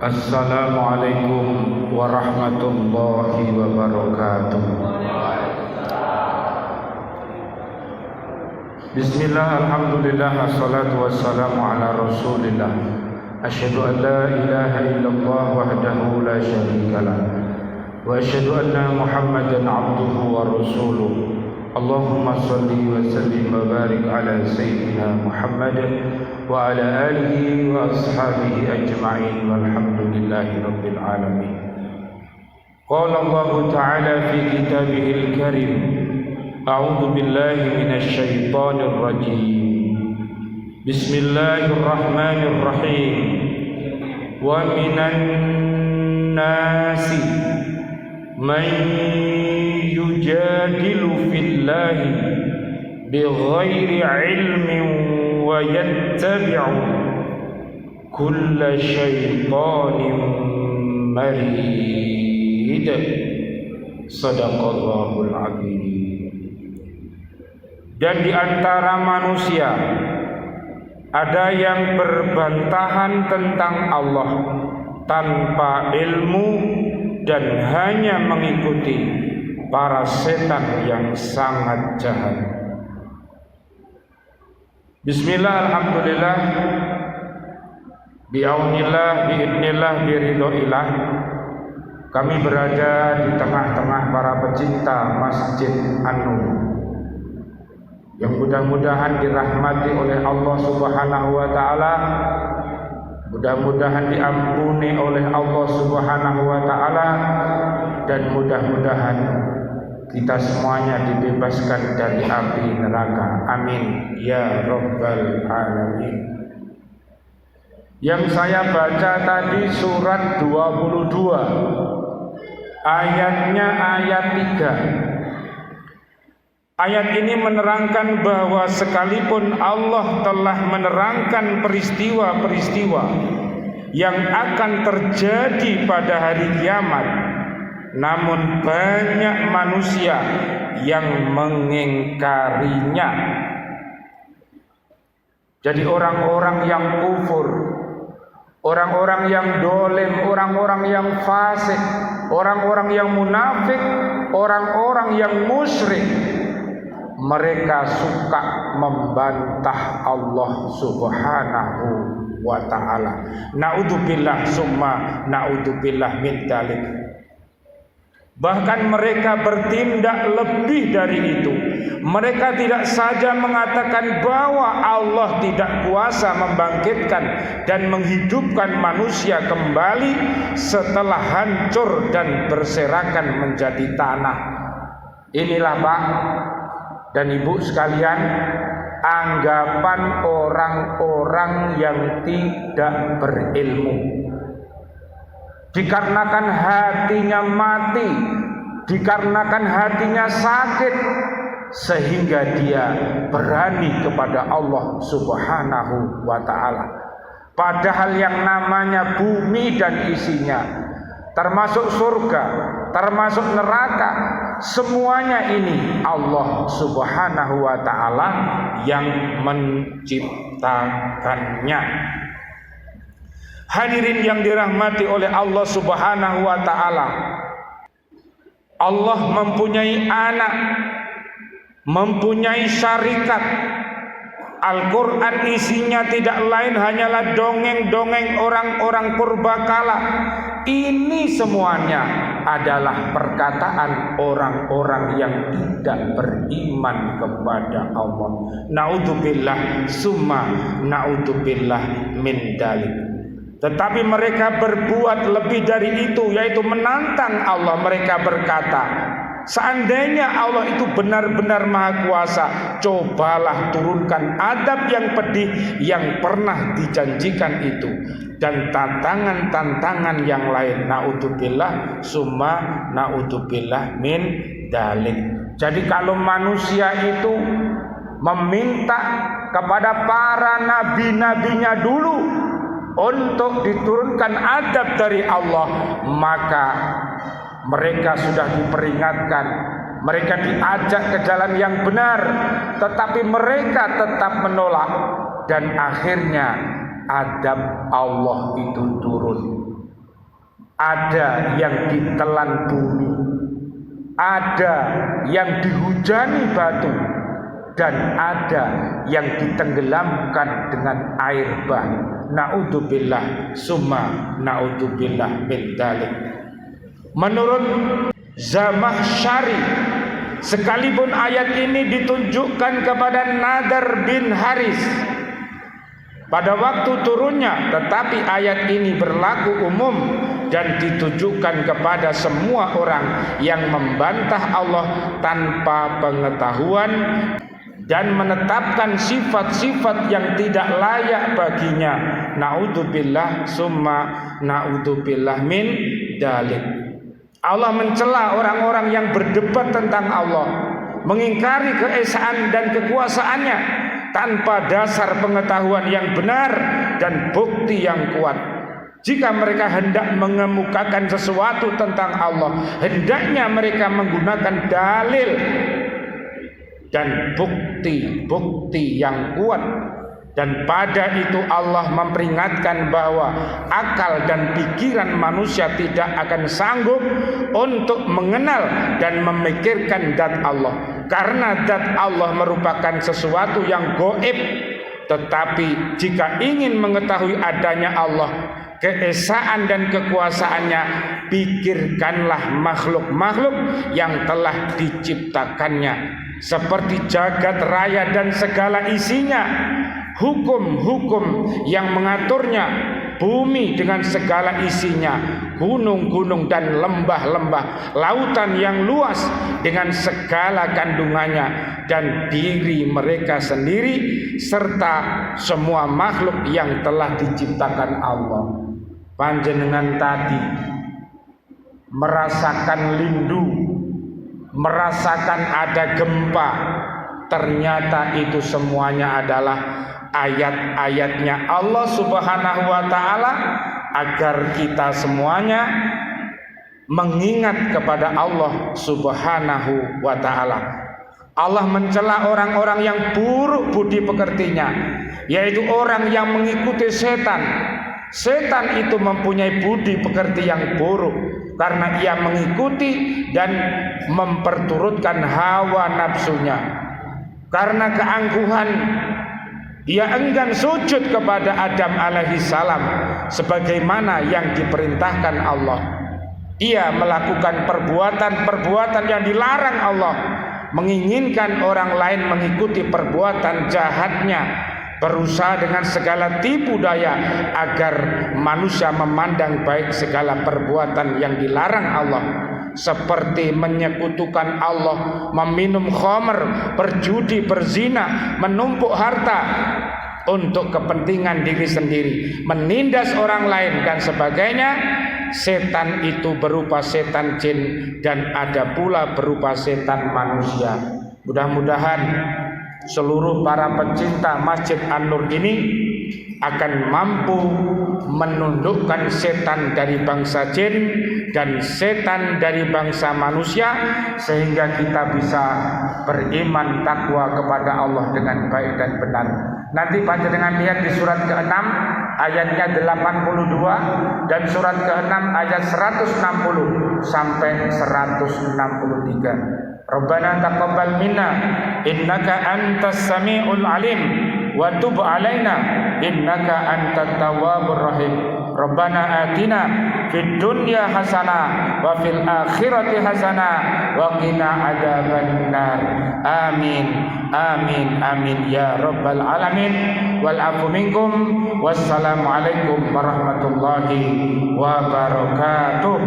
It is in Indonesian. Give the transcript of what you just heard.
Assalamualaikum warahmatullahi wabarakatuh. Bismillah, alhamdulillah, wassalatu wassalamu ala rasulillah. Asyhadu an la ilaha illallah wahdahu la syarikalah, wa asyhadu anna Muhammadan abduhu wa rasuluh. Allahumma salli wa sallim wa barik ala sayyidina Muhammad wa ala alihi wa ashabihi ajma'in, walhamdulillahi rabbil alamin. Qala Allah ta'ala fi kitabihil karim, a'udzu billahi minasy syaithanir rajim. Bismillahirrahmanirrahim. Wa minan nasi man yujadilu fillahi bighairi ilmin wa yattabi'u kulla syaitanin marid. Shadaqallahul azim. Dan di antara manusia ada yang berbantahan tentang Allah tanpa ilmu dan hanya mengikuti para setan yang sangat jahat. Bismillah, alhamdulillah, biaunillah, biidnillah, biridhoillah, kami berada di tengah-tengah para pecinta Masjid An-Nur yang mudah-mudahan dirahmati oleh Allah Subhanahu wa ta'ala, mudah-mudahan diampuni oleh Allah Subhanahu wa ta'ala, dan mudah-mudahan kita semuanya dibebaskan dari api neraka. Amin ya rabbal alamin. Yang saya baca tadi surat 22, ayatnya ayat 3. Ayat ini menerangkan bahwa sekalipun Allah telah menerangkan peristiwa-peristiwa yang akan terjadi pada hari kiamat, namun banyak manusia yang mengingkarinya. Jadi orang-orang yang kufur, orang-orang yang dolim, orang-orang yang fasik, orang-orang yang munafik, orang-orang yang musyrik, mereka suka membantah Allah Subhanahu wa ta'ala. Na'udzubillah summa na'udzubillah min dzalik. Bahkan mereka bertindak lebih dari itu. Mereka tidak saja mengatakan bahwa Allah tidak kuasa membangkitkan dan menghidupkan manusia kembali setelah hancur dan berserakan menjadi tanah. Inilah Pak dan Ibu sekalian, anggapan orang-orang yang tidak berilmu. Dikarenakan hatinya mati, dikarenakan hatinya sakit, sehingga dia berani kepada Allah Subhanahu wa ta'ala. Padahal yang namanya bumi dan isinya, termasuk surga, termasuk neraka, semuanya ini Allah Subhanahu wa ta'ala yang menciptakannya. Hadirin yang dirahmati oleh Allah Subhanahu wa ta'ala, Allah mempunyai anak, mempunyai syarikat. Al-Quran isinya tidak lain hanyalah dongeng-dongeng orang-orang purbakala. Ini semuanya adalah perkataan orang-orang yang tidak beriman kepada Allah. Na'udzubillah summa na'udzubillah min dzalik. Tetapi mereka berbuat lebih dari itu, yaitu menantang Allah. Mereka berkata, seandainya Allah itu benar-benar maha kuasa, cobalah turunkan adab yang pedih yang pernah dijanjikan itu, dan tantangan-tantangan yang lain. Na'udzubillah summa na'udzubillah min dzalik. Jadi kalau manusia itu meminta kepada para nabi-nabinya dulu untuk diturunkan adab dari Allah, maka mereka sudah diperingatkan, mereka diajak ke jalan yang benar, tetapi mereka tetap menolak, dan akhirnya adab Allah itu turun. ada yang ditelan bumi, ada yang dihujani batu, dan ada yang ditenggelamkan dengan air bah. Na'udzubillah summa na'udzubillah min dzalik. Menurut Zamakhsyari, sekalipun ayat ini ditunjukkan kepada Nadar bin Haris pada waktu turunnya, tetapi ayat ini berlaku umum dan ditujukan kepada semua orang yang membantah Allah tanpa pengetahuan dan menetapkan sifat-sifat yang tidak layak baginya. Na'udzubillah summa na'udzubillah min dzalik. Allah mencela orang-orang yang berdebat tentang Allah, mengingkari keesaan dan kekuasaannya tanpa dasar pengetahuan yang benar dan bukti yang kuat. Jika mereka hendak mengemukakan sesuatu tentang Allah, hendaknya mereka menggunakan dalil dan bukti-bukti yang kuat. Dan pada itu Allah memperingatkan bahwa akal dan pikiran manusia tidak akan sanggup untuk mengenal dan memikirkan zat Allah, karena zat Allah merupakan sesuatu yang gaib. Tetapi jika ingin mengetahui adanya Allah, keesaan dan kekuasaannya, pikirkanlah makhluk-makhluk yang telah diciptakannya, seperti jagat raya dan segala isinya, hukum-hukum yang mengaturnya, bumi dengan segala isinya, gunung-gunung dan lembah-lembah, lautan yang luas dengan segala kandungannya, dan diri mereka sendiri, serta semua makhluk yang telah diciptakan Allah. Panjenengan tadi merasakan lindu, merasakan ada gempa, ternyata itu semuanya adalah ayat-ayatnya Allah Subhanahu wa ta'ala agar kita semuanya mengingat kepada Allah Subhanahu wa ta'ala. Allah mencela orang-orang yang buruk budi pekertinya, yaitu orang yang mengikuti setan. Setan itu mempunyai budi pekerti yang buruk karena ia mengikuti dan memperturutkan hawa nafsunya. Karena keangkuhan, ia enggan sujud kepada Adam alaihissalam sebagaimana yang diperintahkan Allah. Ia melakukan perbuatan-perbuatan yang dilarang Allah, menginginkan orang lain mengikuti perbuatan jahatnya, berusaha dengan segala tipu daya agar manusia memandang baik segala perbuatan yang dilarang Allah, seperti menyekutukan Allah, meminum khamr, berjudi, berzina, menumpuk harta untuk kepentingan diri sendiri, menindas orang lain dan sebagainya. Setan itu berupa setan jin dan ada pula berupa setan manusia. Mudah-mudahan seluruh para pencinta Masjid An-Nur ini akan mampu menundukkan setan dari bangsa jin dan setan dari bangsa manusia, sehingga kita bisa beriman takwa kepada Allah dengan baik dan benar. Nanti panjenengan lihat di surat ke-6 ayatnya 82 dan surat ke-6 ayat 160 sampai 163. Rabbana taqabbal minna innaka antas samiul alim wa tub alaina innaka antat tawwabur rahim. Rabbana atina fid dunya hasanah wa fil akhirati hasanah wa qina adzabannar. Amin amin amin ya rabbal alamin. Wal afu minkum. Wassalamu alaikum warahmatullahi wabarakatuh.